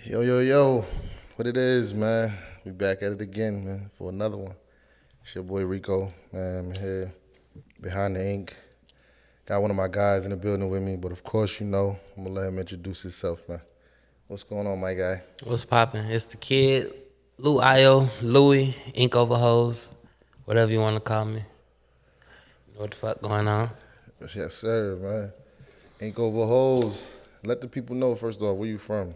Yo, yo, yo. What it is, man. We back at it again, man, for another one. It's your boy Rico, man. I'm here behind the ink. Got one of my guys in the building with me, but of course, you know, I'm gonna let him introduce himself, man. What's going on, my guy? What's poppin'? It's the kid, I.O.H, Louie, ink over hose, whatever you want to call me. You know what the fuck going on? Yes, sir, man. Ink over hoes. Let the people know first off where you from.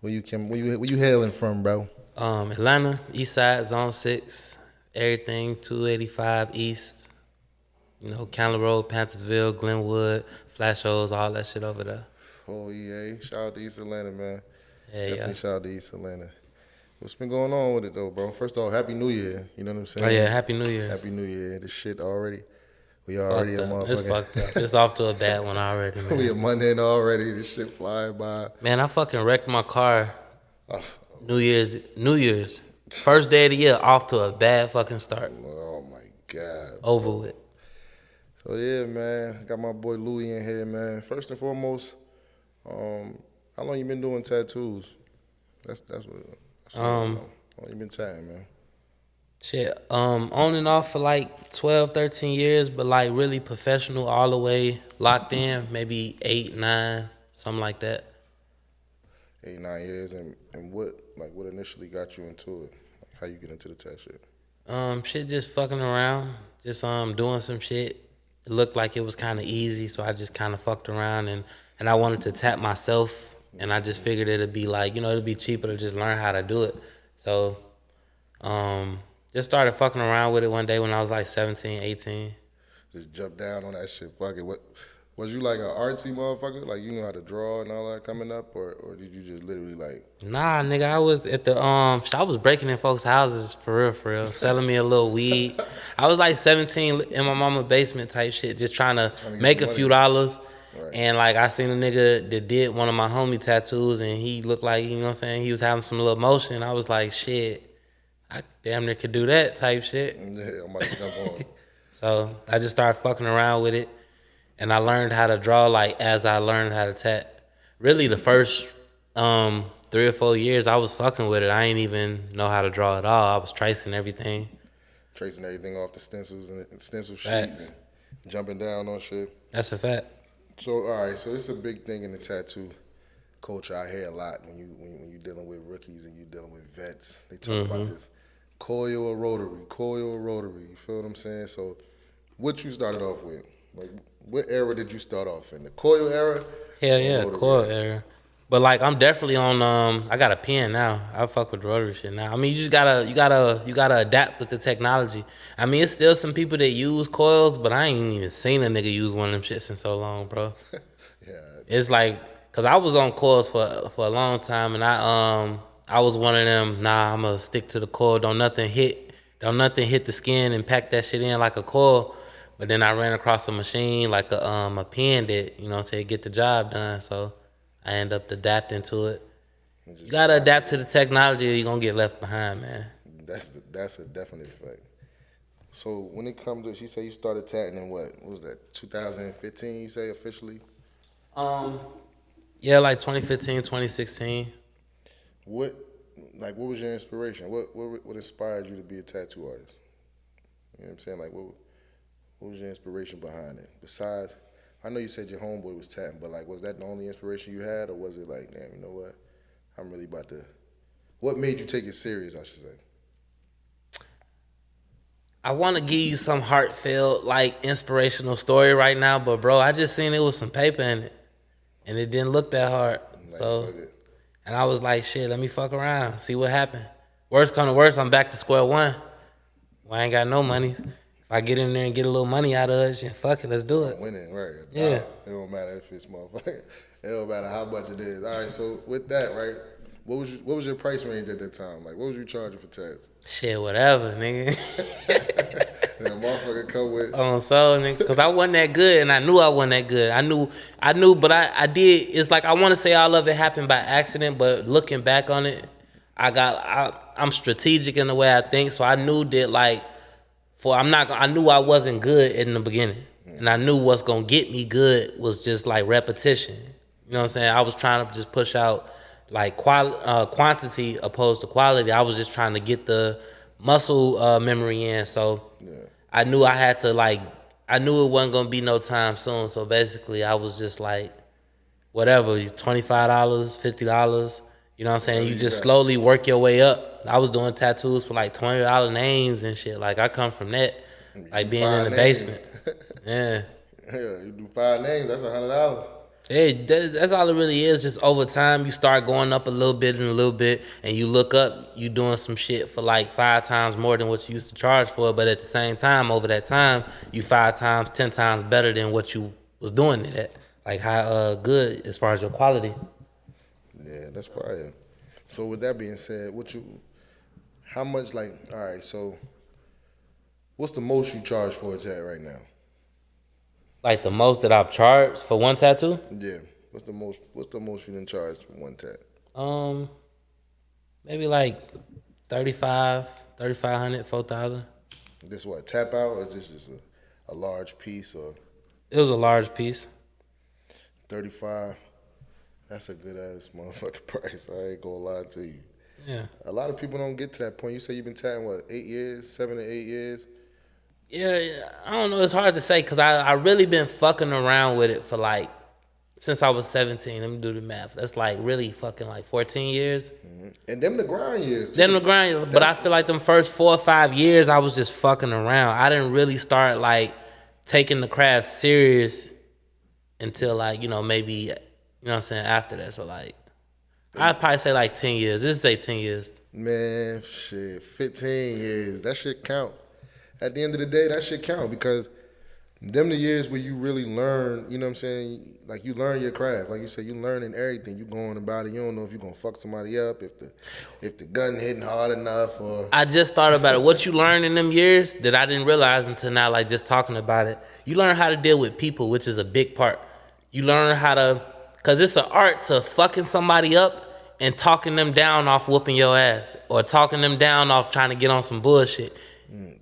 Where you hailing from, bro? Atlanta, East Side, Zone 6, everything, 285 East, Candler Road, Panthersville, Glenwood, Flash Holes, all that shit over there. Oh yeah. Shout out to East Atlanta, man. Yeah, Definitely yeah. shout out to East Atlanta. What's been going on with it though, bro? First off, Happy New Year. You know what I'm saying? Oh yeah, Happy New Year. Happy New Year. This shit already. We already Fucked a up. It's motherfucking. fucked up. It's off to a bad one already, man. We a Monday in already. This shit flying by. Man, I fucking wrecked my car Oh, New Year's. First day of the year, off to a bad fucking start. oh my God. Over with. So yeah, man. Got my boy Louie in here, man. First and foremost, how long you been doing tattoos? That's what I wanna know. How long you been tatting, man? Shit, on and off for like 12, 13 years, but like really professional all the way locked in, maybe 8, 9, something like that. 8, 9 years, and what initially got you into it? Like how you get into the tat shit? Shit just fucking around, just doing some shit. It looked like it was kind of easy, so I just kind of fucked around and I wanted to tap myself, and I just figured it'd be like, it'd be cheaper to just learn how to do it. So, just started fucking around with it one day when I was like 17, 18. Just jump down on that shit. Fuck it. What was you like an artsy motherfucker? Like you know how to draw and all that coming up, or did you just literally like? Nah, nigga, I was at the I was breaking in folks' houses for real, selling me a little weed. I was like 17 in my mama's basement type shit, just trying to Trying to get make some a few money. dollars. Right. And like I seen a nigga that did one of my homie tattoos, and he looked like, he was having some little motion. I was like, shit, I damn near could do that type shit. Yeah, I'm about to jump on. So I just started fucking around with it, and I learned how to draw like as I learned how to tat. Really, the first 3 or 4 years I was fucking with it. I ain't even know how to draw at all. I was tracing everything. Tracing everything off the stencils and the stencil sheets, Facts. and jumping down on shit. That's a fact. So all right, so this is a big thing in the tattoo culture. I hear a lot when you dealing with rookies and you dealing with vets. They talk about this coil or rotary, coil or rotary. You feel what I'm saying? So, what you started off with? Like, what era did you start off in? The coil era? Hell or yeah, rotary coil era? era. But like I'm definitely on I got a pen now. I fuck with rotary shit now. I mean you just gotta adapt with the technology. I mean it's still some people that use coils, but I ain't even seen a nigga use one of them shits in so long, bro. Yeah, It's like, cause I was on coils for a long time, and I was one of them. Nah, I'ma stick to the coil. Don't nothing hit the skin and pack that shit in like a coil. But then I ran across a machine like a pen that get the job done. So I end up adapting to it. and just You gotta been rocking adapt to with the it. technology, or you gonna get left behind, man. That's a definite fact. So when it comes to, she said you started tatting in what was that? 2015? You say officially? Um, yeah, like 2015, 2016. What what was your inspiration? What inspired you to be a tattoo artist? You know what I'm saying? Like what was your inspiration behind it? Besides, I know you said your homeboy was tatting, but like was that the only inspiration you had, or was it like, damn, you know what? I'm really about to. What made you take it serious? I should say. I want to give you some heartfelt, like inspirational story right now, but bro, I just seen it with some paper in it, and it didn't look that hard. Like So, fuck it. and I was like, shit, let me fuck around, see what happened. Worst come to worst, I'm back to square one. Well, I ain't got no money. If I get in there and get a little money out of it, shit, fuck it, let's do it. Winning, right? Yeah. It don't matter if it's motherfucker. It don't matter how much it is. All right. So with that, right? What was your price range at that time? Like, what was you charging for tats? Shit, whatever, nigga. And a motherfucker come with. On soul, nigga, cause I wasn't that good, and I knew I wasn't that good. I knew, but I did. It's like I want to say all of it happened by accident, but looking back on it, I'm strategic in the way I think, so I knew that like, I knew I wasn't good in the beginning, and I knew what's gonna get me good was just like repetition. You know what I'm saying? I was trying to just push out like quantity opposed to quality. I was just trying to get the muscle memory in. So I knew I had to I knew it wasn't gonna be no time soon. So basically, I was just like, whatever, $25, $50. You know what I'm saying? You just slowly work your way up. I was doing tattoos for like $20 names and shit. Like I come from that, like being in the basement. Yeah. Yeah, you do 5 names, that's $100. Hey, that's all it really is. Just over time, you start going up a little bit and a little bit, and you look up, you doing some shit for like 5 times more than what you used to charge for. But at the same time, over that time, you 5 times, 10 times better than what you was doing it at. Like how good as far as your quality. Yeah, that's fire. So with that being said, how much all right, so what's the most you charge for a tat right now? Like the most that I've charged for one tattoo? Yeah. What's the most you done charge for one tat? Maybe like 3,500, 4,000. This what, tap out, or is this just a large piece, or? It was a large piece. 35. That's a good ass motherfucking price. I ain't gonna lie to you. Yeah. A lot of people don't get to that point. You say you've been tatting what, 8 years, 7 to 8 years? Yeah, I don't know. It's hard to say because I really been fucking around with it for like since I was 17. Let me do the math. That's like really fucking like 14 years. Mm-hmm. And them the grind years too. Them the grind, but I feel like them first 4 or 5 years I was just fucking around. I didn't really start like taking the craft serious until like, maybe, you know what I'm saying, after that. So like I'd probably say like 10 years. Just say 10 years. Man, shit, 15 years. That shit count. At the end of the day, that shit count because them the years where you really learn, you know what I'm saying? Like you learn your craft. Like you said, you learning everything. You going about it. You don't know if you're gonna fuck somebody up, if the gun hitting hard enough or I just thought about it. What you learn in them years that I didn't realize until now, like just talking about it. You learn how to deal with people, which is a big part. You learn how to, cause it's an art to fucking somebody up and talking them down off whooping your ass or talking them down off trying to get on some bullshit.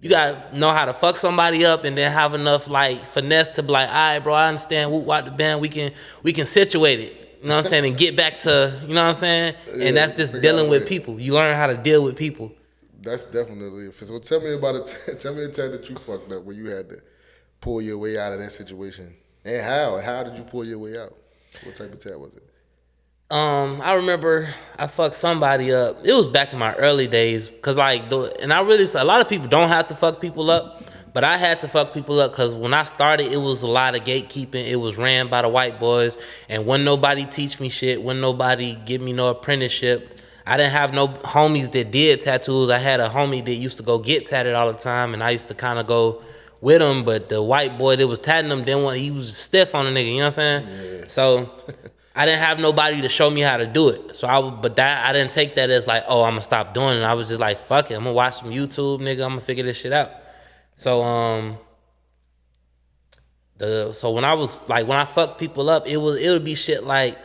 You gotta know how to fuck somebody up and then have enough like finesse to be like, all right, bro, I understand. Whoop, wop the band. We can situate it. You know what I'm saying? And get back to, you know what I'm saying? Yeah, and that's just dealing with people. You learn how to deal with people. That's definitely. So tell me about it. Tell me the time that you fucked up where you had to pull your way out of that situation, and how? How did you pull your way out? What type of tat was it? I remember I fucked somebody up. It was back in my early days, cause and I really, a lot of people don't have to fuck people up, but I had to fuck people up, cause when I started, it was a lot of gatekeeping. It was ran by the white boys, and when nobody teach me shit, when nobody give me no apprenticeship, I didn't have no homies that did tattoos. I had a homie that used to go get tatted all the time, and I used to kind of go with him, but the white boy that was tatting him didn't want. He was stiff on the nigga, you know what I'm saying? Yeah. So I didn't have nobody to show me how to do it. So I didn't take that as like, oh, I'm gonna stop doing it. I was just like, fuck it, I'm gonna watch some YouTube, nigga. I'm gonna figure this shit out. So so when I fucked people up, it would be shit like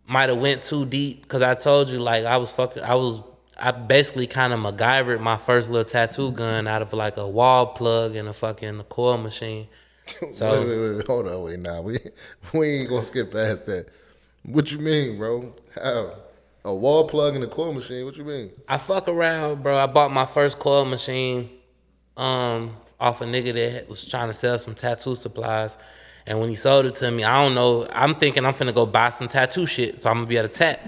might have went too deep, cause I told you like I basically kind of MacGyvered my first little tattoo gun out of like a wall plug and a fucking coil machine. So wait, hold on, wait, nah, we ain't gonna skip past that. What you mean, bro? How? A wall plug and a coil machine? What you mean? I fuck around, bro. I bought my first coil machine off a nigga that was trying to sell some tattoo supplies. And when he sold it to me, I don't know. I'm thinking I'm finna go buy some tattoo shit, so I'm gonna be able to tat.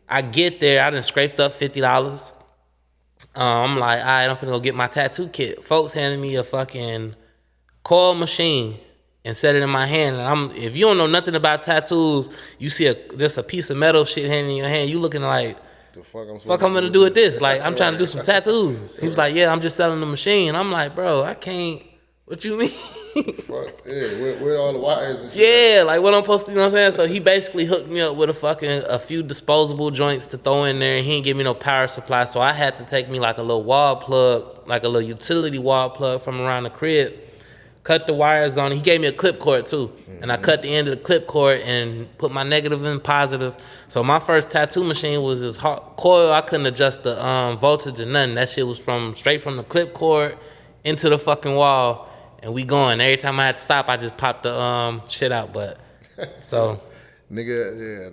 I get there, I done scraped up $50. I'm like, all right, I'm finna go get my tattoo kit. Folks handed me a fucking coil machine and set it in my hand. And if you don't know nothing about tattoos, you see just a piece of metal shit hanging in your hand, you looking like, the fuck I'm gonna do with this? Like, I'm trying to do some tattoos. He was like, yeah, I'm just selling the machine. I'm like, bro, I can't. What you mean? Fuck, yeah, where all the wires and shit? Yeah, like what I'm supposed to, you know what I'm saying? So he basically hooked me up with a few disposable joints to throw in there, and he didn't give me no power supply. So I had to take me like a little wall plug, like a little utility wall plug from around the crib, cut the wires on it. He gave me a clip cord too. And I cut the end of the clip cord and put my negative and positive. So my first tattoo machine was this coil. I couldn't adjust the voltage or nothing. That shit was straight from the clip cord into the fucking wall. And we going. Every time I had to stop, I just popped the shit out. But so, nigga, yeah,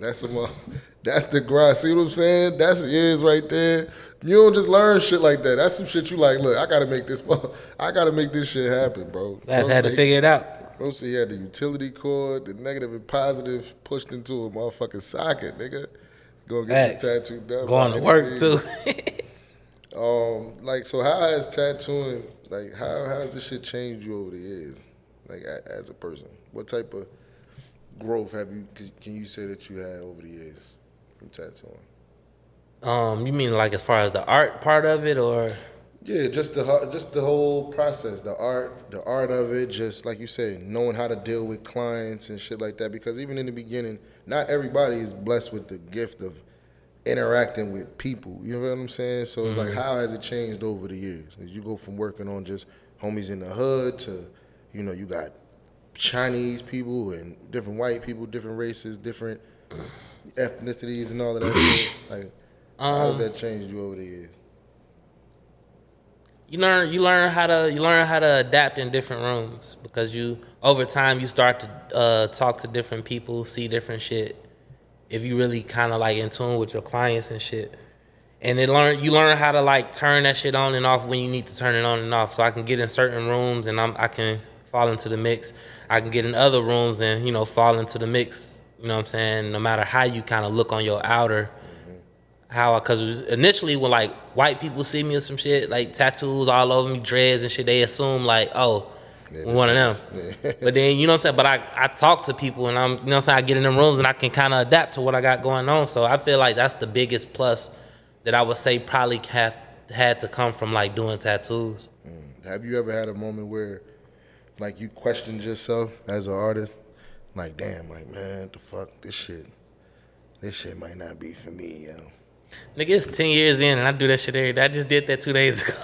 That's the grind. See what I'm saying? That's it is right there. You don't just learn shit like that. That's some shit you like. Look, I gotta make this. I gotta make this shit happen, bro. Guys had to figure it out. Bro, see, he had the utility cord, the negative and positive pushed into a motherfucking socket, nigga. Go get this tattoo done. Going to work too. Like, so how has tattooing, like, how has this shit changed you over the years, like, as a person? What type of growth can you say that you had over the years from tattooing? You mean like as far as the art part of it, or? Yeah, just the whole process, the art of it, just like you said, knowing how to deal with clients and shit like that. Because even in the beginning, not everybody is blessed with the gift of interacting with people. You know what I'm saying? So it's like, how has it changed over the years? As you go from working on just homies in the hood to, you know, you got Chinese people and different white people, different races, different ethnicities, and all of that shit. Like, how has that changed you over the years? You learn how to adapt in different rooms, because over time you start to talk to different people, see different shit. If you really kind of like in tune with your clients and shit, and you learn how to like turn that shit on and off when you need to turn it on and off. So I can get in certain rooms and I can fall into the mix. I can get in other rooms and fall into the mix. You know what I'm saying? No matter how you kind of look on your outer. Because initially when like white people see me or some shit, like tattoos all over me, dreads and shit, they assume like, oh, we're one of them. Yeah. But then, you know what I'm saying? But I talk to people and you know what I'm saying? I get in them rooms and I can kind of adapt to what I got going on. So I feel like that's the biggest plus that I would say probably had to come from like doing tattoos. Have you ever had a moment where like you questioned yourself as an artist? Like, damn, like, man, what the fuck, this shit might not be for me, yo. Nigga, it's 10 years in and I do that shit every day. I just did that 2 days ago.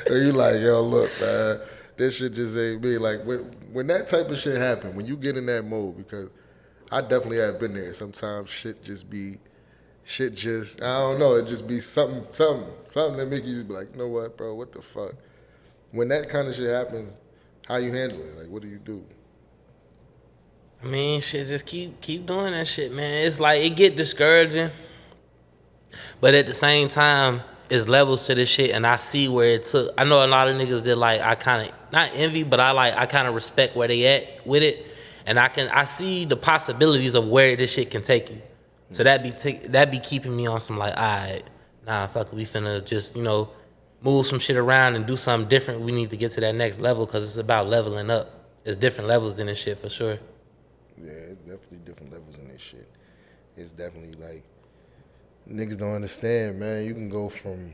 And you like, yo, look, man, this shit just ain't me. Like, when that type of shit happen, when you get in that mode, because I definitely have been there. Sometimes shit just, I don't know, it just be something that make you just be like, you know what, bro, what the fuck? When that kind of shit happens, how you handle it? Like, what do you do? I mean, shit, just keep doing that shit, man. It's like, it get discouraging. But at the same time, it's levels to this shit, and I see where it took. I know a lot of niggas that like I kind of not envy, but I kind of respect where they at with it, and I see the possibilities of where this shit can take you. So that be keeping me on some like, alright, nah, fuck it, we finna just move some shit around and do something different. We need to get to that next level because it's about leveling up. There's different levels in this shit for sure. Yeah, it's definitely different levels in this shit. It's definitely like, niggas don't understand, man. You can go from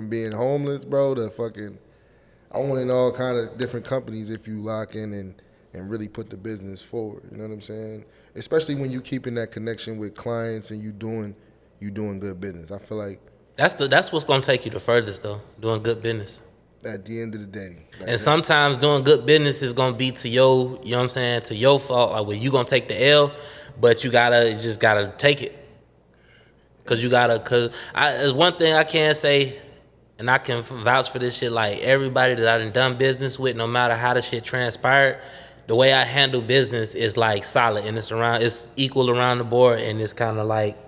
being homeless, bro, to fucking owning all kind of different companies if you lock in and really put the business forward. You know what I'm saying? Especially when you keeping that connection with clients and you doing good business. I feel like that's what's gonna take you the furthest though. Doing good business. At the end of the day. Like, and sometimes doing good business is gonna be to your, you know what I'm saying, to your fault. Like, where you gonna take the L, but you just gotta take it. Cause there's one thing I can say, and I can vouch for this shit. Like, everybody that I done business with, no matter how the shit transpired, the way I handle business is like solid, and it's equal around the board, and it's kind of like,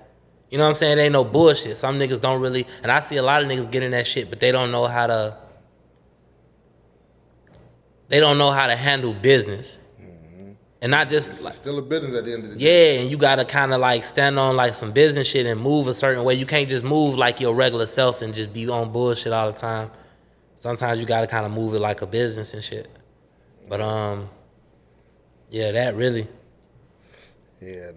you know what I'm saying? It ain't no bullshit. Some niggas don't really, and I see a lot of niggas get in that shit, but they don't know how to handle business. And not just it's still a business at the end of the day. Yeah, and you gotta kind of like stand on like some business shit and move a certain way. You can't just move like your regular self and just be on bullshit all the time. Sometimes you gotta kind of move it like a business and shit. But yeah, that really. Yeah,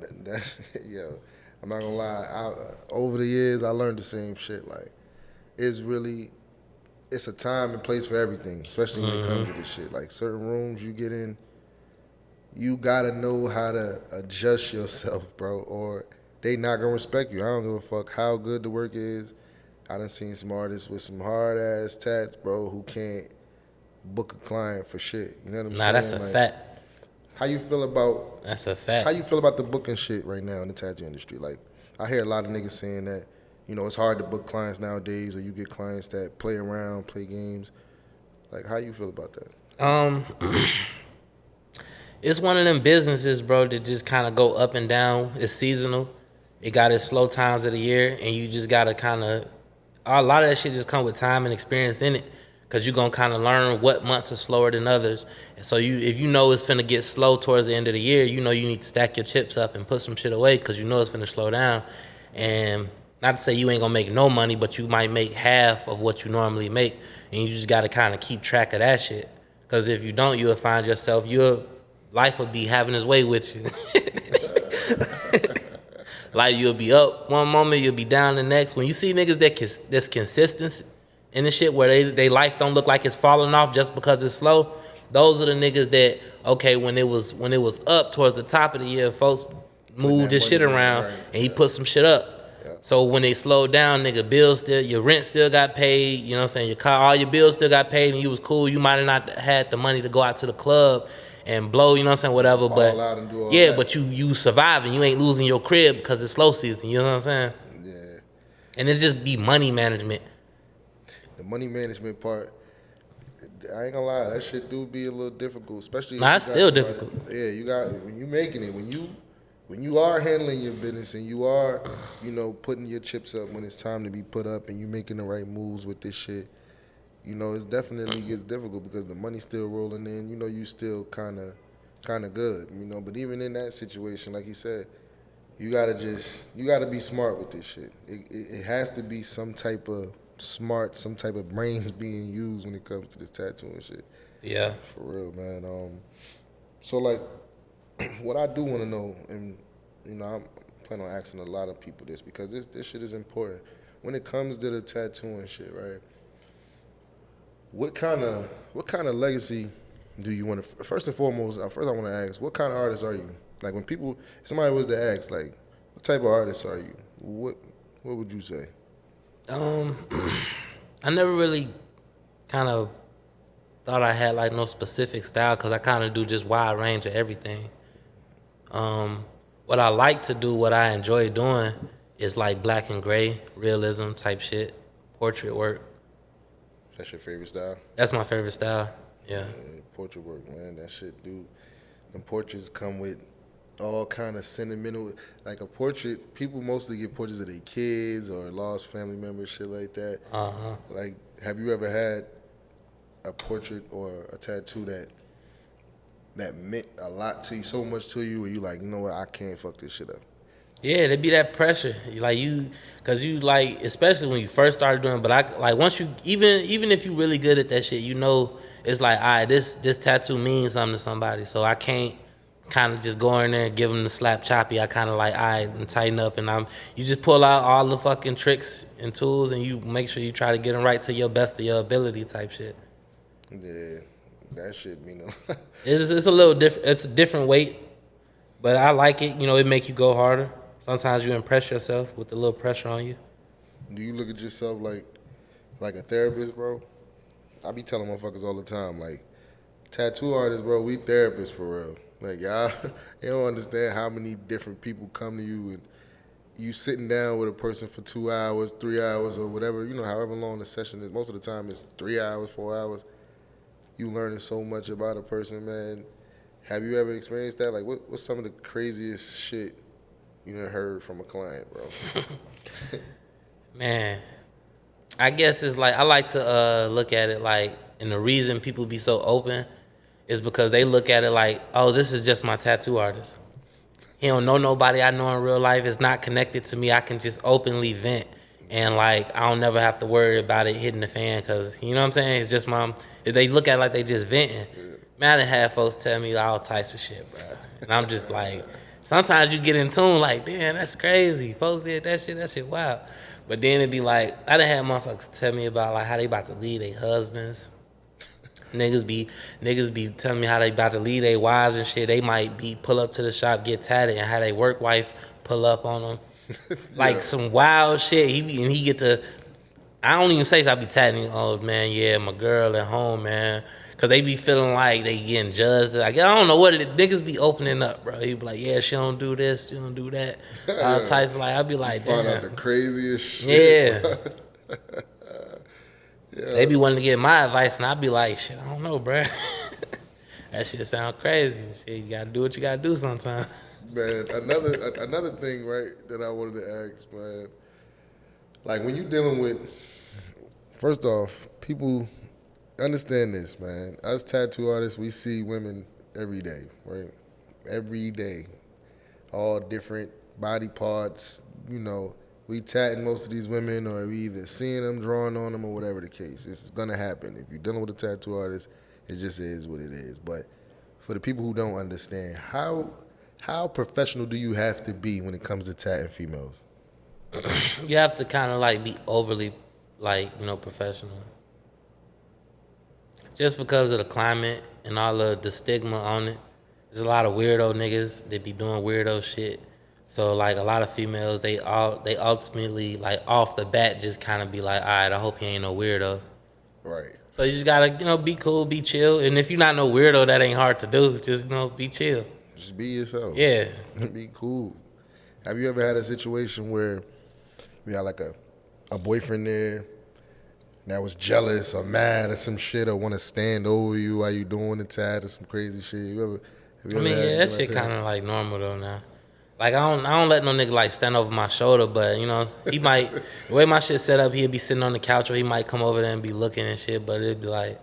yo, I'm not gonna lie. Over the years, I learned the same shit. Like, it's a time and place for everything, especially when it comes to this shit. Like, certain rooms you get in, you gotta know how to adjust yourself, bro, or they not gonna respect you. I don't give a fuck how good the work is. I done seen some artists with some hard ass tats, bro, who can't book a client for shit. You know what I'm saying? Nah, that's a fact. How you feel about? That's a fact. How you feel about the booking shit right now in the tattoo industry? Like, I hear a lot of niggas saying that, it's hard to book clients nowadays, or you get clients that play around, play games. Like, how you feel about that? It's one of them businesses, bro, that just kind of go up and down. It's seasonal. It got its slow times of the year, and you just gotta kind of. A lot of that shit just come with time and experience in it, cause you gonna kind of learn what months are slower than others. And so if you know it's finna get slow towards the end of the year, you know you need to stack your chips up and put some shit away, cause you know it's finna slow down. And not to say you ain't gonna make no money, but you might make half of what you normally make, and you just gotta kind of keep track of that shit. Cause if you don't, you'll find yourself life will be having its way with you. Like you'll be up one moment, you'll be down the next. When you see niggas that's consistent in the shit where they life don't look like it's falling off just because it's slow, those are the niggas that okay when it was up towards the top of the year, folks moved this shit around right, and he put some shit up. Yeah. So when they slowed down, nigga, your rent still got paid. You know what I'm saying? Your car, all your bills still got paid, and you was cool. You might have not had the money to go out to the club and blow, you know what I'm saying, whatever. Ball but out and do all that. But you surviving. You ain't losing your crib because it's slow season. You know what I'm saying? Yeah. And it just be money management. The money management part, I ain't gonna lie, that shit do be a little difficult, especially. Nah, it's still difficult. Yeah, you got when you making it, when you are handling your business and you are, you know, putting your chips up when it's time to be put up and you making the right moves with this shit. You know, it definitely gets difficult because the money's still rolling in. You know, you still kind of good. You know, but even in that situation, like you said, you gotta be smart with this shit. It has to be some type of some type of brains being used when it comes to this tattooing shit. Yeah, for real, man. So like, what I do want to know, and you know, I'm planning on asking a lot of people this because this shit is important when it comes to the tattooing shit, right? What kind of legacy do you want to? First and foremost, first I want to ask, what kind of artist are you? Like when somebody was to ask, like, what type of artist are you? What would you say? I never really kind of thought I had like no specific style because I kind of do just wide range of everything. What I like to do, what I enjoy doing, is like black and gray realism type shit, portrait work. That's your favorite style? That's my favorite style. Yeah. Portrait work, man. That shit, dude. Them portraits come with all kind of sentimental. Like a portrait, people mostly get portraits of their kids or lost family members, shit like that. Like, have you ever had a portrait or a tattoo that meant a lot to you, so much to you, where you like, you know what, I can't fuck this shit up? Yeah, there'd be that pressure, cause you like, especially when you first started doing. But I like once you even if you really good at that shit, you know, it's like, all right, this tattoo means something to somebody. So I can't kind of just go in there and give them the slap choppy. I kind of like, all right, and tighten up, and you just pull out all the fucking tricks and tools, and you make sure you try to get them right to your best of your ability, type shit. Yeah, that shit, you know. It's a little different. It's a different weight, but I like it. You know, it make you go harder. Sometimes you impress yourself with a little pressure on you. Do you look at yourself like a therapist, bro? I be telling motherfuckers all the time, like, tattoo artists, bro, we therapists for real. Like, y'all, you don't understand how many different people come to you and you sitting down with a person for 2 hours, 3 hours, or whatever, you know, however long the session is. Most of the time it's 3 hours, 4 hours. You learning so much about a person, man. Have you ever experienced that? Like, what's some of the craziest shit you done heard from a client, bro? Man, I guess it's like, I like to look at it like, and the reason people be so open is because they look at it like, oh, this is just my tattoo artist. He don't know nobody I know in real life. It's not connected to me. I can just openly vent. And like, I don't never have to worry about it hitting the fan because, you know what I'm saying? It's just they look at it like they just venting. Yeah. Man, I done had folks tell me all types of shit, bro. And I'm just like, sometimes you get in tune like, damn, that's crazy. Folks did that shit wild. But then it'd be like, I done had motherfuckers tell me about like how they about to leave their husbands. Niggas be telling me how they about to leave their wives and shit. They might pull up to the shop, get tatted, and have their work wife pull up on them. Like some wild shit. He get to, I don't even say I be tatting. Oh man, yeah, my girl at home, man. Cause they be feeling like they getting judged. Like, I don't know what it is. Niggas be opening up, bro. He be like, yeah, she don't do this, she don't do that. All types of like, I be like, damn. Find out the craziest shit. Yeah. Yeah. They be wanting to get my advice, and I be like, shit, I don't know, bro. That shit sound crazy. Shit, you gotta do what you gotta do sometimes. Man, another thing, right, that I wanted to ask, man. Like when you dealing with, first off, people understand this, man. Us tattoo artists, we see women every day, right? Every day, all different body parts. You know, we tatting most of these women, or we either seeing them, drawing on them, or whatever the case. It's gonna happen. If you're dealing with a tattoo artist, it just is what it is. But for the people who don't understand, how professional do you have to be when it comes to tatting females? You have to kind of like be overly, like, professional. Just because of the climate and all of the stigma on it. There's a lot of weirdo niggas that be doing weirdo shit. So like a lot of females, they ultimately like off the bat just kind of be like, all right, I hope he ain't no weirdo. Right. So you just gotta be cool, be chill, and if you're not no weirdo, that ain't hard to do. Just be chill. Just be yourself. Yeah. Be cool. Have you ever had a situation where you had like a boyfriend there that was jealous or mad or some shit, or want to stand over you while you doing the tat or some crazy shit? Have you ever had Yeah, that shit kind of like normal though now. Like I don't let no nigga like stand over my shoulder, but he might, the way my shit set up, he'll be sitting on the couch, or he might come over there and be looking and shit. But it'd be like,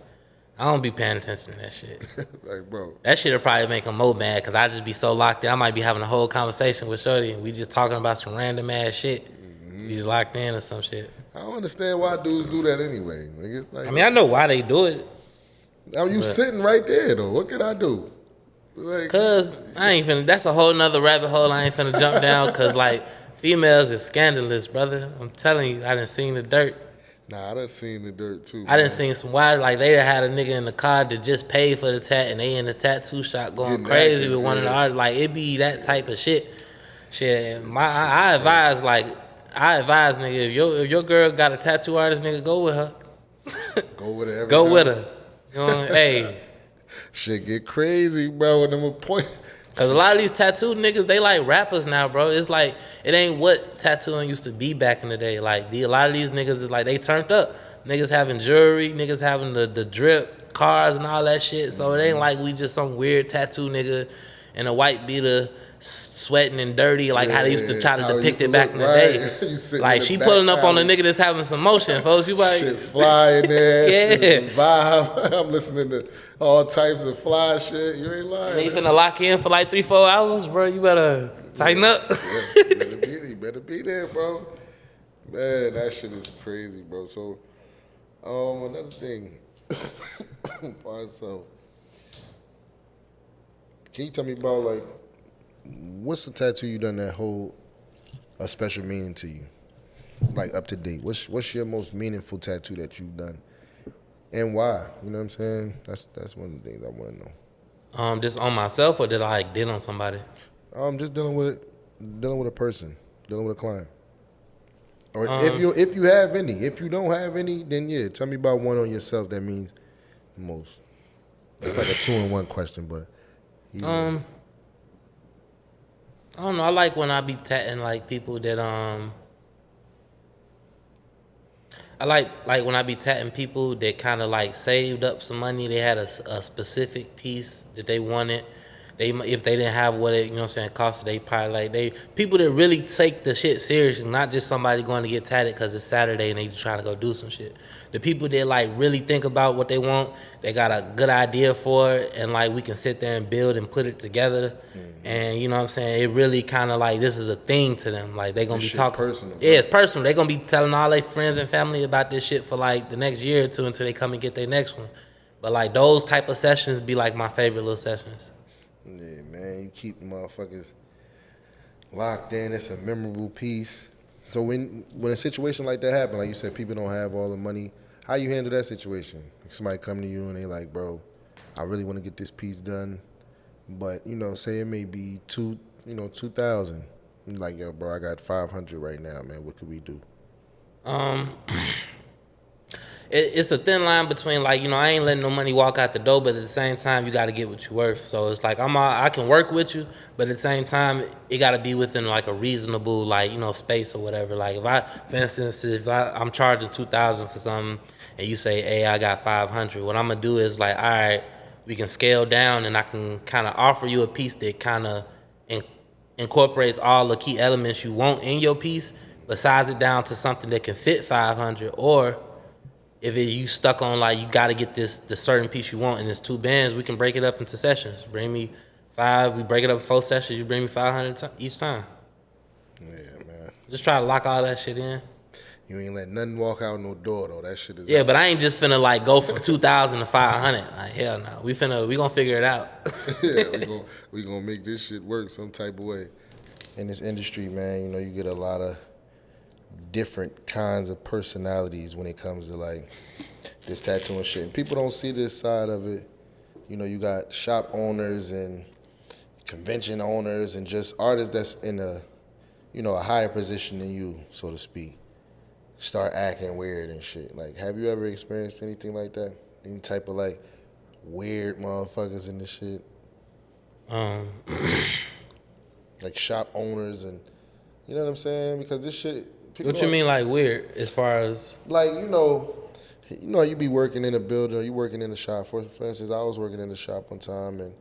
I don't be paying attention to that shit. Like, bro, that shit'll probably make him more mad, cause I just be so locked in. I might be having a whole conversation with Shorty, and we just talking about some random ass shit. We just locked in or some shit. I don't understand why dudes do that anyway. Like, it's like, I know why they do it. You sitting right there though. What can I do? Like, cause I ain't finna. That's a whole nother rabbit hole I ain't finna jump down. Cause like females is scandalous, brother. I'm telling you, I done seen the dirt. Nah, I done seen the dirt too. I done seen some wild, like they had a nigga in the car that just paid for the tat, and they in the tattoo shop going crazy with one of the artists. Like it be that type of shit. Shit, I advise nigga, if your girl got a tattoo artist, nigga, go with her. Go with her every Go time. with her. You know, hey. Shit get crazy, bro. With them appointments. Cause a lot of these tattoo niggas, they like rappers now, bro. It's like it ain't what tattooing used to be back in the day. Like a lot of these niggas is like they turned up. Niggas having jewelry, niggas having the drip, cars and all that shit. So it ain't like we just some weird tattoo nigga in a white beater sweating and dirty like how they used to try to depict it back in the day. Like she pulling up on a nigga that's having some motion, folks. You like shit fly in there, yeah. Vibe. I'm listening to all types of fly shit. You ain't lying. You finna lock in for like 3-4 hours, bro. You better tighten up. You better be there, bro. Man, that shit is crazy, bro. So, another thing. So, can you tell me about like what's the tattoo you done that hold a special meaning to you? Like up to date. What's your most meaningful tattoo that you've done? And why? You know what I'm saying? That's one of the things I want to know. Just on myself, or did I like did on somebody? Just dealing with a person, dealing with a client. Or if you have any. If you don't have any, then yeah, tell me about one on yourself that means the most. It's like a 2-in-1 question, but I don't know. I like when I be tatting like people that I like when I be tatting people that kind of like saved up some money. They had a specific piece that they wanted. If they didn't have what it, you know what I'm saying, cost, they probably like people that really take the shit seriously, not just somebody going to get tatted because it's Saturday and they just trying to go do some shit. The people that like really think about what they want, they got a good idea for it, and like we can sit there and build and put it together. And you know what I'm saying, it really kind of like this is a thing to them. Like they gonna be talking personal. Yeah, it's personal. They gonna be telling all their friends and family about this shit for like the next year or two until they come and get their next one. But like those type of sessions be like my favorite little sessions. Yeah, man, you keep the motherfuckers locked in. It's a memorable piece. So when a situation like that happens, like you said, people don't have all the money, how you handle that situation? Like somebody come to you and they like, bro, I really want to get this piece done, but you know, say it may be 2,000. Like, yo, bro, I got 500 right now, man. What could we do? It's a thin line between like, you know, I ain't letting no money walk out the door, but at the same time, you got to get what you're worth. So it's like I can work with you, but at the same time, it got to be within like a reasonable like, you know, space or whatever. Like for instance, if I'm charging 2,000 for something, and you say, hey, I got 500, what I'm gonna do is like, all right, we can scale down, and I can kind of offer you a piece that kind of incorporates all the key elements you want in your piece, but size it down to something that can fit 500. Or if you stuck on like you got to get the certain piece you want and it's 2 bands, we can break it up into sessions. Bring me 5, we break it up 4 sessions. You bring me 500 each time. Yeah, man. Just try to lock all that shit in. You ain't let nothing walk out no door though. That shit is. Yeah, out. But I ain't just finna like go from 2,000 to 500. Like hell no. We gonna figure it out. Yeah, we gonna make this shit work some type of way. In this industry, man, you know, you get a lot of different kinds of personalities when it comes to like this tattoo and shit. And people don't see this side of it. You know, you got shop owners and convention owners and just artists that's in a, you know, a higher position than you, so to speak, start acting weird and shit. Like, have you ever experienced anything like that? Any type of like weird motherfuckers in this shit? Like shop owners and, you know what I'm saying? Because this shit. What you mean like weird as far as? Like, you know, you be working in a building or you working in a shop. For instance, I was working in the shop one time, and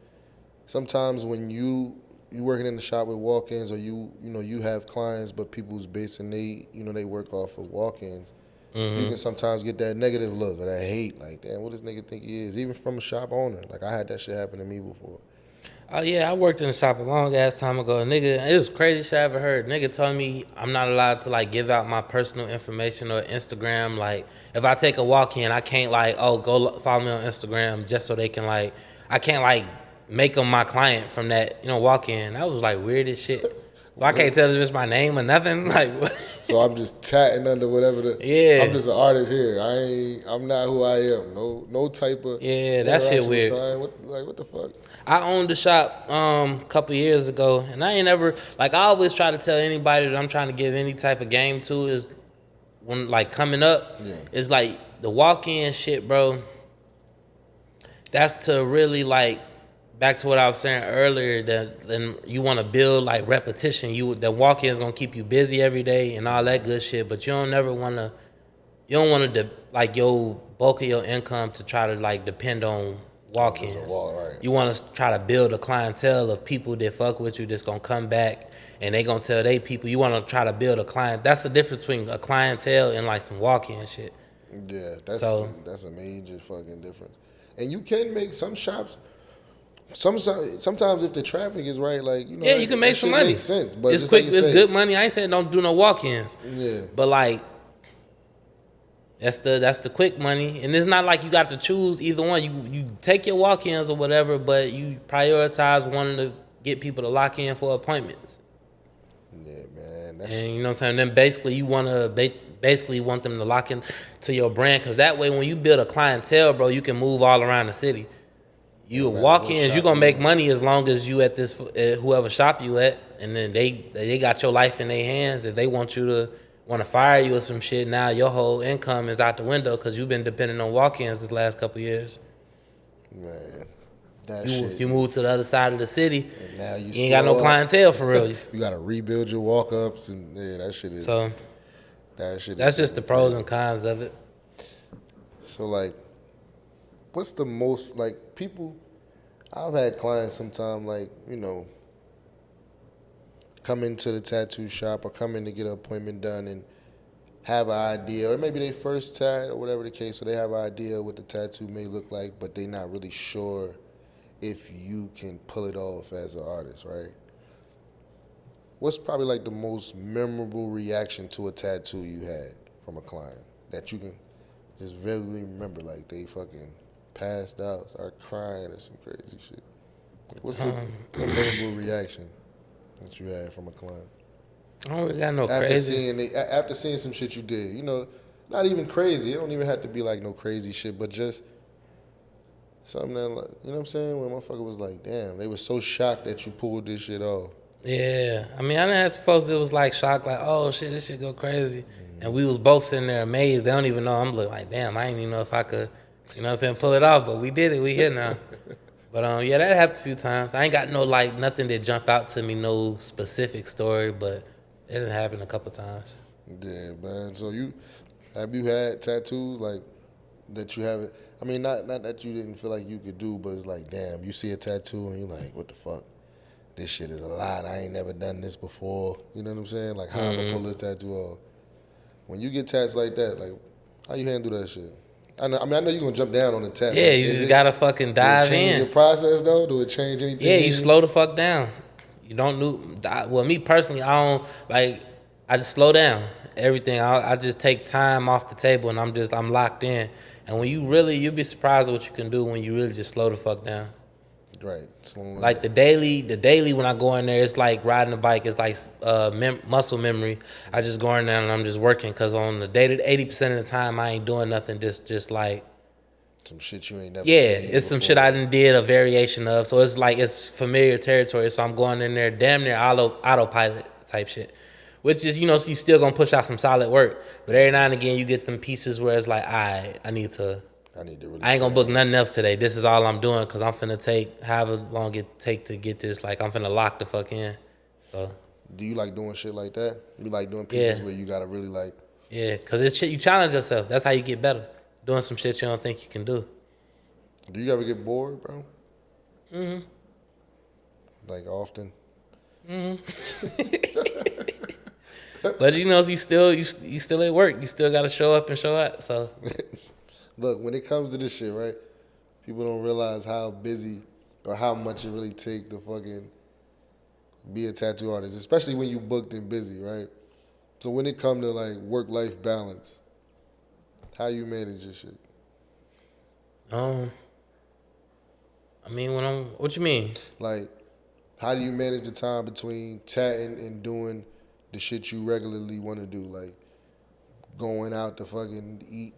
sometimes when you working in the shop with walk-ins, or you know you have clients, but people's basing they work off of walk-ins. You can sometimes get that negative look or that hate, like, damn, what this nigga think he is? Even from a shop owner. Like, I had that shit happen to me before. Oh yeah, I worked in the shop a long ass time ago. Nigga, it was crazy shit I ever heard. Nigga told me I'm not allowed to like give out my personal information or Instagram. Like, if I take a walk-in, I can't like, oh, go follow me on Instagram just so they can like, I can't like make them my client from that, you know, walk-in. That was like weird as shit. So I can't tell this bitch my name or nothing. Like, what? So I'm just tatting under whatever Yeah. I'm just an artist here. I'm not who I am. No type of. Yeah, that shit weird. What the fuck? I owned the shop a couple years ago, and I ain't ever, like, I always try to tell anybody that I'm trying to give any type of game to is when, like, coming up, it's like the walk-in shit, bro. That's to really, like, back to what I was saying earlier, that then you want to build, like, repetition. The walk-in is going to keep you busy every day and all that good shit, but you don't want to, like, your bulk of your income to try to, like, depend on walk-ins. Right. You want to try to build a clientele of people that fuck with you that's going to come back and they going to tell they people. You want to try to build a client. That's the difference between a clientele and, like, some walk-in shit. Yeah, that's a major fucking difference. And you can make some shops. Sometimes if the traffic is right, like, you know, yeah, you can make some money. Makes sense, but it's quick. It's good money. I ain't saying don't do no walk-ins. Yeah, but like that's the quick money, and it's not like you got to choose either one. You take your walk-ins or whatever, but you prioritize wanting to get people to lock in for appointments. Yeah, man. And you know what I'm saying. Then basically you want them to lock in to your brand, because that way when you build a clientele, bro, you can move all around the city. You walk-ins, you gonna make money as long as you at this whoever shop you at, and then they got your life in their hands. If they want to fire you or some shit, now your whole income is out the window because you've been depending on walk-ins this last couple years. Man, you moved to the other side of the city. And now you ain't got no clientele for real. You got to rebuild your walk-ups, and that shit is. So that's just the pros and cons of it. So like, what's the most like people? I've had clients sometime like, you know, come into the tattoo shop or come in to get an appointment done and have an idea, or maybe they first tat or whatever the case, so they have an idea what the tattoo may look like, but they're not really sure if you can pull it off as an artist, right? What's probably like the most memorable reaction to a tattoo you had from a client that you can just vividly remember, like they fucking passed out, started crying or some crazy shit? What's a memorable reaction that you had from a client? I don't really got no crazy. After seeing some shit you did, you know, not even crazy. It don't even have to be like no crazy shit, but just something that, like, you know what I'm saying? When motherfucker was like, damn, they were so shocked that you pulled this shit off. Yeah. I mean, I done had some folks that was like shocked, like, oh shit, this shit go crazy. And we was both sitting there amazed. They don't even know. I'm looking like, damn, I didn't even know if I could, you know what I'm saying, pull it off. But we did it. We here now. But yeah, that happened a few times. I ain't got no like nothing that jump out to me, no specific story, but it done happened a couple times. Yeah, man. So have you had tattoos like that you haven't? I mean, not that you didn't feel like you could do, but it's like, damn, you see a tattoo and you're like, what the fuck? This shit is a lot. I ain't never done this before. You know what I'm saying? Like, how I'm gonna pull this tattoo off? When you get tats like that, like, how you handle that shit? I mean, I know you're gonna jump down on the tat, Yeah, but you is just it? gotta fucking Do it dive change your in. process though? Do it change anything Yeah, in you you? slow the fuck down. You don't do. Well, me personally, I don't like. I just slow down everything. I just take time off the table, and I'm locked in. And when you'll be surprised at what you can do when you really just slow the fuck down. Right, slowing Like down. the daily when I go in there, it's like riding a bike. It's like muscle memory. I just go in there and I'm just working because on the day to 80% of the time I ain't doing nothing. Just like Some shit you ain't never yeah, seen it's some shit I before. done did a variation of. So it's like it's familiar territory. So I'm going in there damn near autopilot type shit. Which is, so you still gonna push out some solid work. But every now and again you get them pieces where it's like, I need to really I ain't sit gonna book down. nothing else today. This is all I'm doing because I'm finna take however long it take to get this. Like I'm finna lock the fuck in. So Do you like doing shit like that? You like doing yeah, pieces where you gotta really like. yeah, because it's shit you challenge yourself. That's how you get better. Doing some shit you don't think you can do. Do you ever get bored, bro? Like often? But you still at work. You still gotta show up and show out. So Look, when it comes to this shit, right? People don't realize how busy or how much it really take to fucking be a tattoo artist, especially when you booked and busy, right? So when it come to like work life balance, how you manage your shit? um, I mean what you mean? Like, how do you manage the time between tatting and doing the shit you regularly want to do? Like going out to fucking eat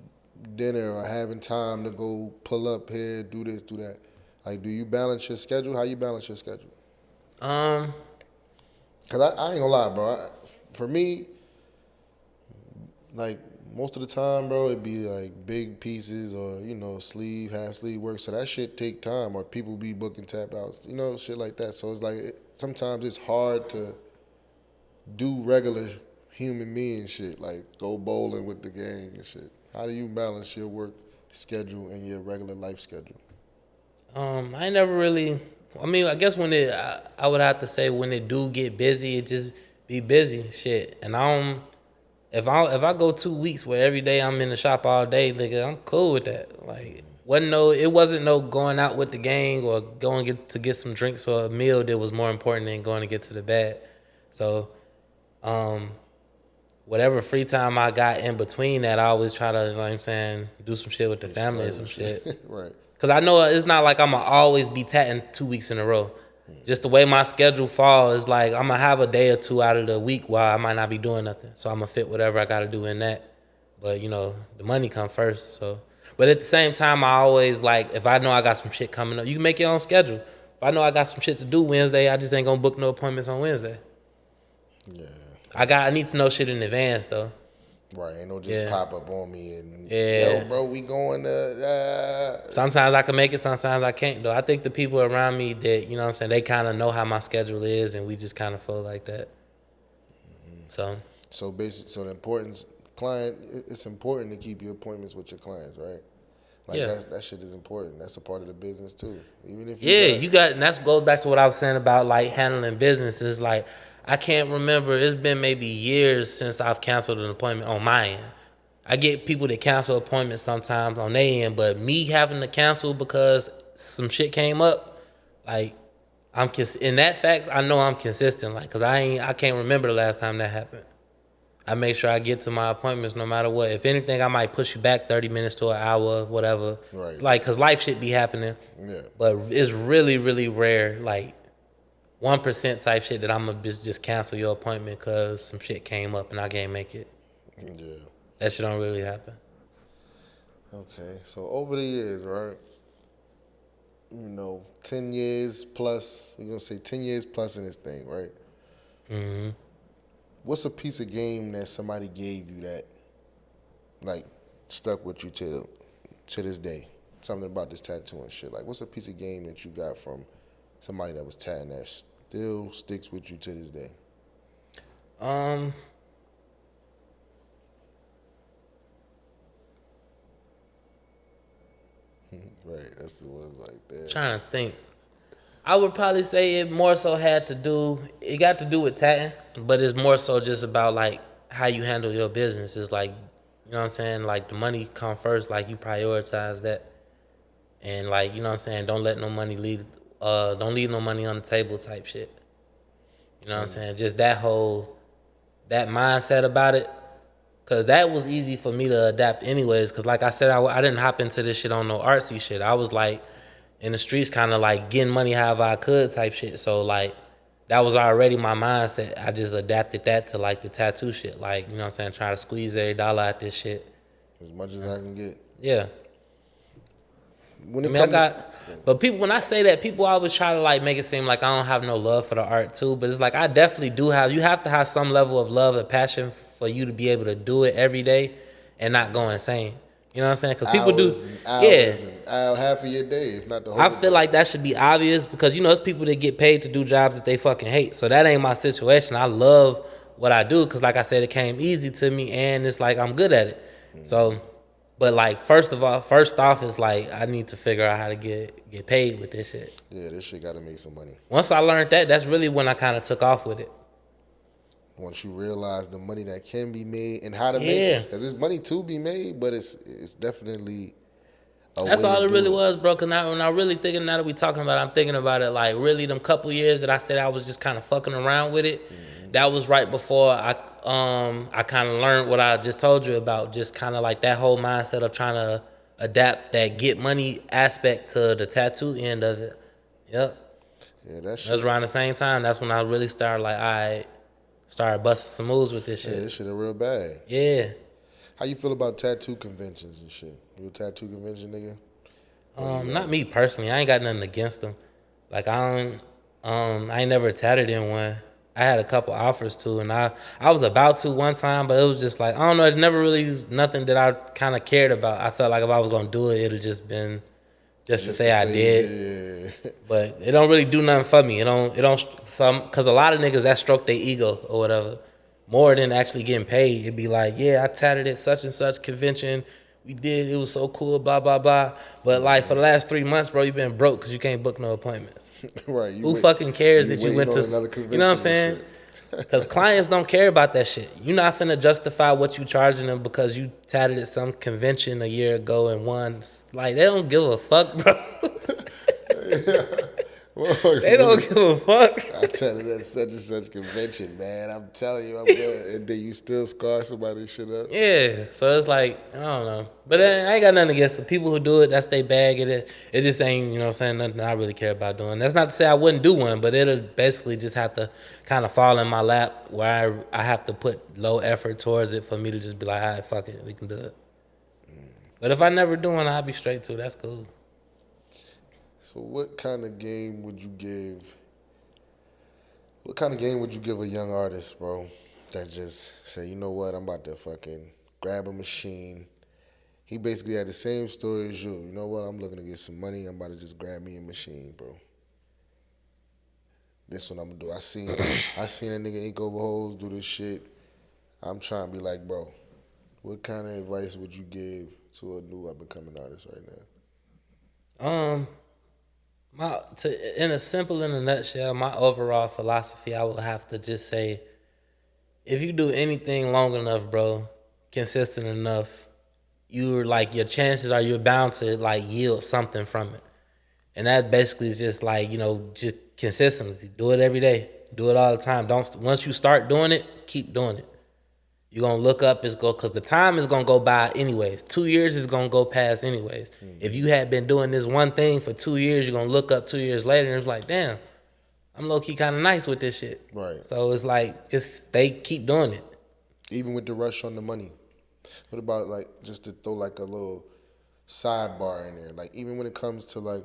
dinner or having time to go pull up here, do this, do that. Like, do you balance your schedule? How you balance your schedule? Um, Cause I ain't gonna lie, bro. For me, like most of the time, bro, it'd be like big pieces or sleeve, half sleeve work. So that shit take time, or people be booking tap outs, shit like that. So it's like sometimes it's hard to do regular human being shit, like go bowling with the gang and shit. How do you balance your work schedule and your regular life schedule? I ain't never really. I mean, I guess I would have to say when it do get busy, it just be busy shit. And I don't. If I go 2 weeks where every day I'm in the shop all day, nigga, I'm cool with that. Like, it wasn't no going out with the gang or going get some drinks or a meal that was more important than going to get to the bed. So, um, whatever free time I got in between that, I always try to, what I'm saying, do some shit with the Get some family or regular some shit. shit. Right. Cause I know it's not like I'ma always be tatting 2 weeks in a row. Just the way my schedule falls is like I'm gonna have a day or two out of the week while I might not be doing nothing. So I'm gonna fit whatever I gotta do in that. But the money come first. So, but at the same time, I always like if I know I got some shit coming up, you can make your own schedule. If I know I got some shit to do Wednesday, I just ain't gonna book no appointments on Wednesday. Yeah. I need to know shit in advance though. Right. Ain't no just Yeah, pop up on me and yo, yeah. bro, we going to. Sometimes I can make it, sometimes I can't though. I think the people around me that, what I'm saying, they kind of know how my schedule is and we just kind of flow like that. So, So basically, so the importance, client, it's important to keep your appointments with your clients, right? Like yeah. that shit is important. That's a part of the business too. Even if you Yeah, got, you got, and that goes back to what I was saying about like handling businesses. Like, I can't remember, it's been maybe years since I've canceled an appointment on my end. I get people that cancel appointments sometimes on their end, but me having to cancel because some shit came up, like, in that fact, I know I'm consistent, like, cause I can't remember the last time that happened. I make sure I get to my appointments no matter what. If anything, I might push you back 30 minutes to an hour, whatever. It's right, like, cause life shit be happening, yeah, but it's really, really rare, like 1% type shit that I'm gonna just cancel your appointment cause some shit came up and I can't make it. yeah. That shit don't really happen. Okay, so over the years, right? 10 years plus. We're gonna say 10 years plus in this thing, right? Hmm. What's a piece of game that somebody gave you that, like, stuck with you to this day? Something about this tattoo and shit. Like, what's a piece of game that you got from somebody that was tatting that still sticks with you to this day? Um, sister was like that. Trying to think. I would probably say it more so it got to do with tatting, but it's more so just about like how you handle your business. It's like, you know what I'm saying? Like the money come first, like you prioritize that. And like, you know what I'm saying? Don't don't leave no money on the table type shit. You know what I'm saying? Just that mindset about it. Cause that was easy for me to adapt anyways. Cause like I said, I didn't hop into this shit on no artsy shit. I was like in the streets kind of like getting money however I could type shit. So like that was already my mindset. I just adapted that to like the tattoo shit. Like, you know what I'm saying? Try to squeeze every dollar out this shit. As much as I can get. Yeah. When it But people, when I say that, people always try to like make it seem like I don't have no love for the art too. But it's like I definitely do have. You have to have some level of love and passion for you to be able to do it every day and not go insane. You know what I'm saying? Because people do, half of your day, if not the whole. I feel like that should be obvious because you know it's people that get paid to do jobs that they fucking hate. So that ain't my situation. I love what I do because, like I said, it came easy to me and it's like I'm good at it. So. But like first off, it's like I need to figure out how to get paid with this shit. Yeah, this shit gotta make some money. Once I learned that, that's really when I kind of took off with it. Once you realize the money that can be made and how to make it, because there's money to be made, but it's definitely. That's all it really was, bro. Cause now when I really thinking, now that we talking about it, I'm thinking about it like really them couple years that I said I was just kind of fucking around with it. Mm-hmm. That was right before I kind of learned what I just told you about, just kind of like that whole mindset of trying to adapt that get money aspect to the tattoo end of it. Yep. Yeah, that was around the same time. That's when I really started like I started busting some moves with this shit. Yeah, this shit a real bag. Yeah. How you feel about tattoo conventions and shit? You a tattoo convention nigga? Not me personally. I ain't got nothing against them. Like I ain't never tatted in one. I had a couple offers to, and I was about to one time, but it was just like I don't know. It never really nothing that I kind of cared about. I felt like if I was gonna do it, it'd just been just to say I did. Yeah. But it don't really do nothing for me. It don't because a lot of niggas that stroke their ego or whatever more than actually getting paid. It'd be like, yeah, I tatted at such and such convention. We did. It was so cool, blah, blah, blah. But, like, for the last 3 months, bro, you been broke because you can't book no appointments. Right. Who fucking cares that you went to, you know what I'm saying? Because clients don't care about that shit. You're not finna justify what you charging them because you tatted at some convention a year ago and won. Like, they don't give a fuck, bro. Yeah. Well, they don't give a fuck. I tell you that such and such convention, man. I'm telling you, I'm good. And then you still scar somebody's shit up. Yeah, so it's like I don't know, but I ain't got nothing against the people who do it. That's their bag. It just ain't, you know what I'm saying, nothing I really care about doing. That's not to say I wouldn't do one, but it'll basically just have to kind of fall in my lap where I have to put low effort towards it for me to just be like, all right, fuck it, we can do it. But if I never do one, I'll be straight too. That's cool. So what kind of game would you give? What kind of game would you give a young artist, bro, that just say, you know what, I'm about to fucking grab a machine. He basically had the same story as you. You know what, I'm looking to get some money. I'm about to just grab me a machine, bro. This what I'm gonna do. I seen a nigga ink over holes do this shit. I'm trying to be like, bro, what kind of advice would you give to a new up-and-coming artist right now? In a nutshell, my overall philosophy, I would have to just say, if you do anything long enough, bro, consistent enough, your chances are you're bound to like yield something from it. And that basically is just like, you know, just consistency. Do it every day. Do it all the time. Once you start doing it, keep doing it. You're going to look up, because the time is going to go by anyways. 2 years is going to go past anyways. Mm-hmm. If you had been doing this one thing for 2 years, you're going to look up 2 years later and it's like, damn, I'm low-key kind of nice with this shit. Right. So it's like, keep doing it. Even with the rush on the money. What about like, just to throw like a little sidebar in there? Like even when it comes to like,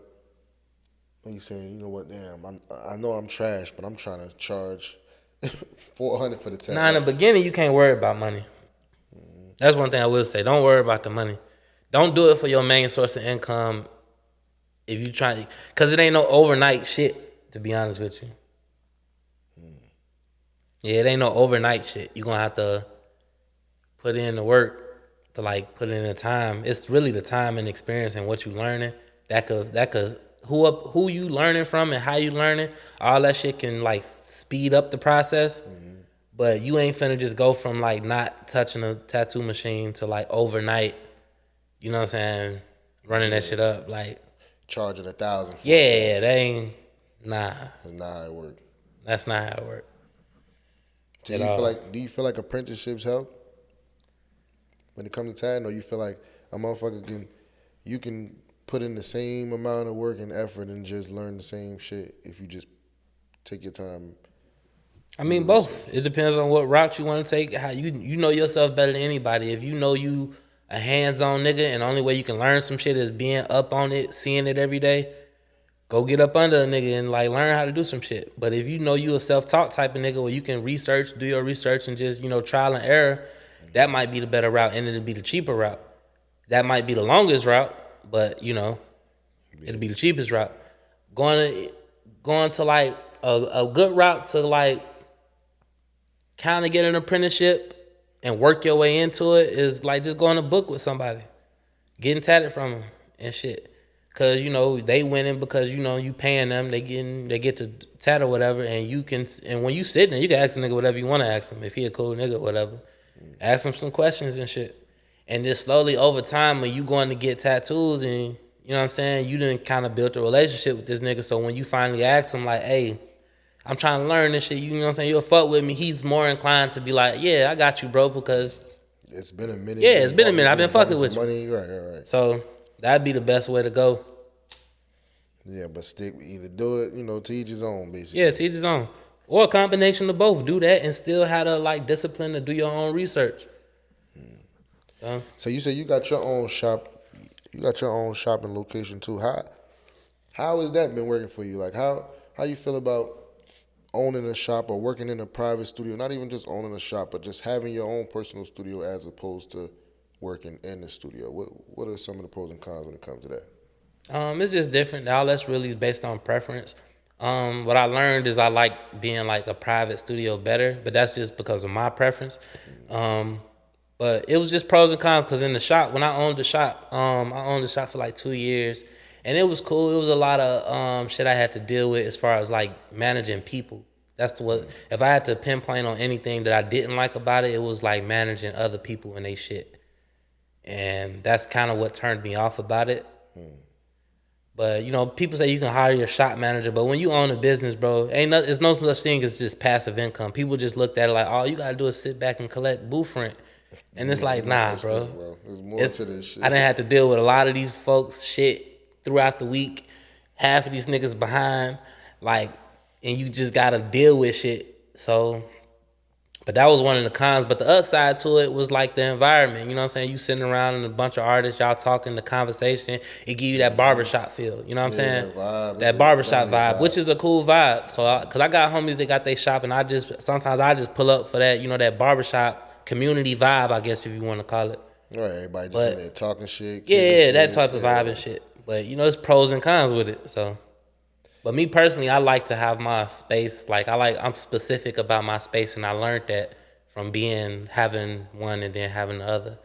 when you saying, you know what, damn, I know I'm trash, but I'm trying to charge $400 for the tab. Now in the beginning, you can't worry about money. Mm-hmm. That's one thing I will say. Don't worry about the money. Don't do it for your main source of income. If you try, because it ain't no overnight shit. To be honest with you, yeah, it ain't no overnight shit. You gonna have to put in the work to like put in the time. It's really the time and experience and what you learning that could who you learning from and how you learning, all that shit can like speed up the process. But you ain't finna just go from like not touching a tattoo machine to like overnight, you know what I'm saying, running that shit up. Like Charging 1,000 for yeah, they ain't nah. That's not how it works. That's not how it works. Do you feel like apprenticeships help when it comes to tatting, or you feel like a motherfucker can put in the same amount of work and effort and just learn the same shit if you just take your time? I mean, both. It depends on what route you want to take. How you know yourself better than anybody. If you know you a hands-on nigga and the only way you can learn some shit is being up on it, seeing it every day, go get up under a nigga and like learn how to do some shit. But if you know you a self-taught type of nigga where you can do your research and just, trial and error, that might be the better route and it'll be the cheaper route. That might be the longest route, but it'll be the cheapest route. Going to like a good route to like kind of get an apprenticeship and work your way into it is like just going to book with somebody, getting tatted from them and shit. Cause they winning because you paying them, they get to tat or whatever, and when you sitting there, you can ask a nigga whatever you want to ask him if he a cool nigga or whatever. Ask him some questions and shit, and just slowly over time when you going to get tattoos and you know what I'm saying, you done kind of built a relationship with this nigga. So when you finally ask him like, hey, I'm trying to learn this shit, you know what I'm saying, you'll fuck with me, he's more inclined to be like, yeah, I got you, bro, because it's been a minute. Yeah, it's been a minute. I've been fucking with you. Money. Right. So that'd be the best way to go. Yeah, but either do it, to each his own, basically. Yeah, to each his own. Or a combination of both. Do that and still have the like discipline to do your own research. So you say you got your own shop. You got your own shopping location too. How has that been working for you? Like how you feel about owning a shop or working in a private studio? Not even just owning a shop, but just having your own personal studio as opposed to working in the studio. What are some of the pros and cons when it comes to that? It's just different. All that's really based on preference. What I learned is I like being like a private studio better, but that's just because of my preference. But it was just pros and cons because in the shop, when I owned the shop, I owned the shop for like 2 years, and it was cool. It was a lot of shit I had to deal with as far as like managing people. If I had to pinpoint on anything that I didn't like about it, it was like managing other people and they shit. And that's kind of what turned me off about it. But people say you can hire your shop manager, but when you own a business, bro, it's no such thing as just passive income. People just looked at it like, all you gotta do is sit back and collect booth rent. And it's like, nah, bro. There's more to this shit. I done had to deal with a lot of these folks shit throughout the week. Half of these niggas behind, like, and you just gotta deal with shit. So, but that was one of the cons. But the upside to it was like the environment. You know what I'm saying? You sitting around and a bunch of artists, y'all talking, the conversation, it give you that barbershop feel. You know what I'm saying? That barbershop vibe, which is a cool vibe. So, cause I got homies that got their shop, and sometimes I just pull up for that, that barbershop community vibe, I guess if you want to call it. Right, everybody just in there talking shit. Yeah, that type of vibe and shit. But it's pros and cons with it. So, but me personally, I like to have my space. Like I'm specific about my space, and I learned that from having one and then having the other.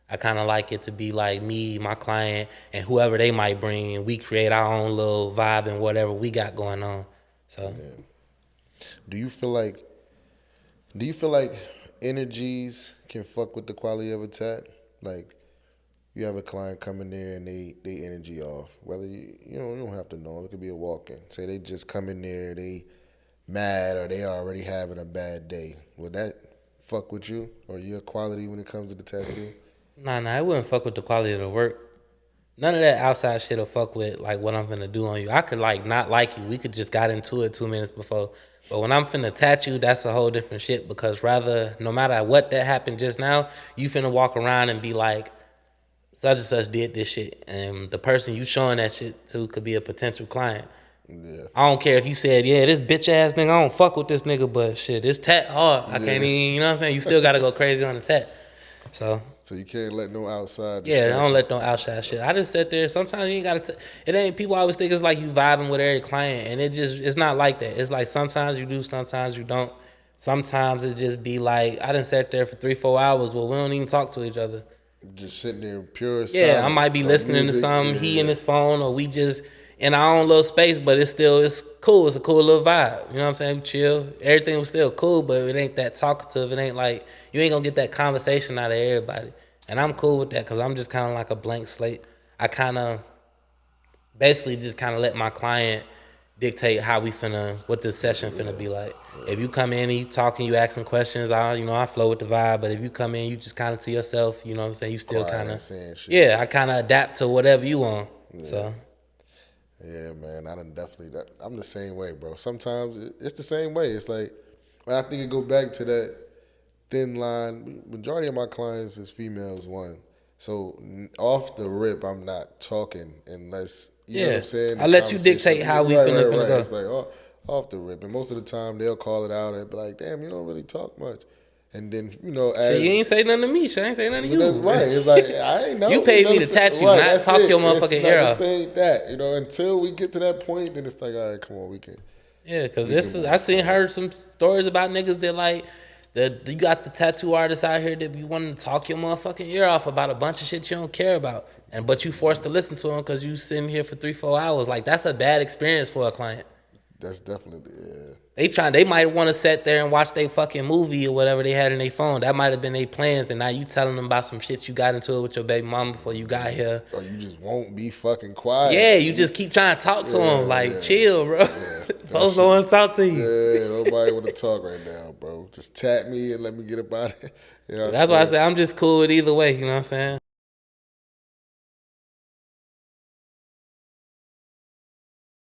I kind of like it to be like me, my client, and whoever they might bring, and we create our own little vibe and whatever we got going on. So, do you feel like energies can fuck with the quality of a tat? Like, you have a client come in there and they energy off. Whether you don't have to know. It could be a walk-in. Say they just come in there, they mad or they already having a bad day. Would that fuck with you or your quality when it comes to the tattoo? Nah, it wouldn't fuck with the quality of the work. None of that outside shit will fuck with like what I'm finna do on you. I could like not like you. We could just got into it 2 minutes before. But when I'm finna tattoo, that's a whole different shit because no matter what that happened just now, you finna walk around and be like, such and such did this shit. And the person you showing that shit to could be a potential client. Yeah. I don't care if you said, yeah, this bitch ass nigga, I don't fuck with this nigga, but shit, this tat hard. I can't even, you know what I'm saying? You still gotta go crazy on the tat. So you can't let no outside. Yeah, I don't let no outside shit. I just sit there. Sometimes you ain't gotta. It ain't. People always think it's like you vibing with every client, and it's not like that. It's like sometimes you do, sometimes you don't. Sometimes it just be like I done sat there for 3-4 hours. Well, we don't even talk to each other. Just sitting there in pure silence. Yeah, I might be No listening to music. something, Yeah, he in his phone, or we just in our own little space, but it's cool. It's a cool little vibe. You know what I'm saying? Chill. Everything was still cool, but it ain't that talkative. It ain't like, you ain't gonna get that conversation out of everybody. And I'm cool with that because I'm just kind of like a blank slate. I kind of basically just kind of let my client dictate how what this session finna be like. If you come in and you talking, you asking questions, I flow with the vibe. But if you come in, you just kind of to yourself, you know what I'm saying? You still quiet kind and of, saying shit. yeah, I kind of adapt to whatever you want. Yeah. So. Yeah, man, I'm the same way, bro. Sometimes it's the same way. It's like, I think it go back to that thin line. Majority of my clients is females, one. So off the rip, I'm not talking unless, you know what I'm saying? I let you dictate how we finna go. It's like off the rip. And most of the time, they'll call it out and be like, damn, you don't really talk much. And then, as... Shit, you ain't say nothing to me. Shit, I ain't say nothing to you. Right. It's like, I ain't know. You paid me to touch you, not talk your motherfucking ear off. This ain't that. Until we get to that point, then it's like, all right, come on, we can. Yeah, because I heard some stories about niggas that like, you got the tattoo artists out here that be wanting to talk your motherfucking ear off about a bunch of shit you don't care about. But you forced to listen to them because you sitting here for 3-4 hours. Like, that's a bad experience for a client. That's definitely, yeah. They might want to sit there and watch their fucking movie or whatever they had in their phone. That might have been their plans, and now you telling them about some shit you got into it with your baby mama before you got here. Or you just won't be fucking quiet. Yeah, you just keep trying to talk to them. Like, chill, bro. Folks don't want to talk to you. Yeah, nobody want to talk right now, bro. Just tap me and let me get about it. That's why I say I'm just cool with either way, you know what I'm saying?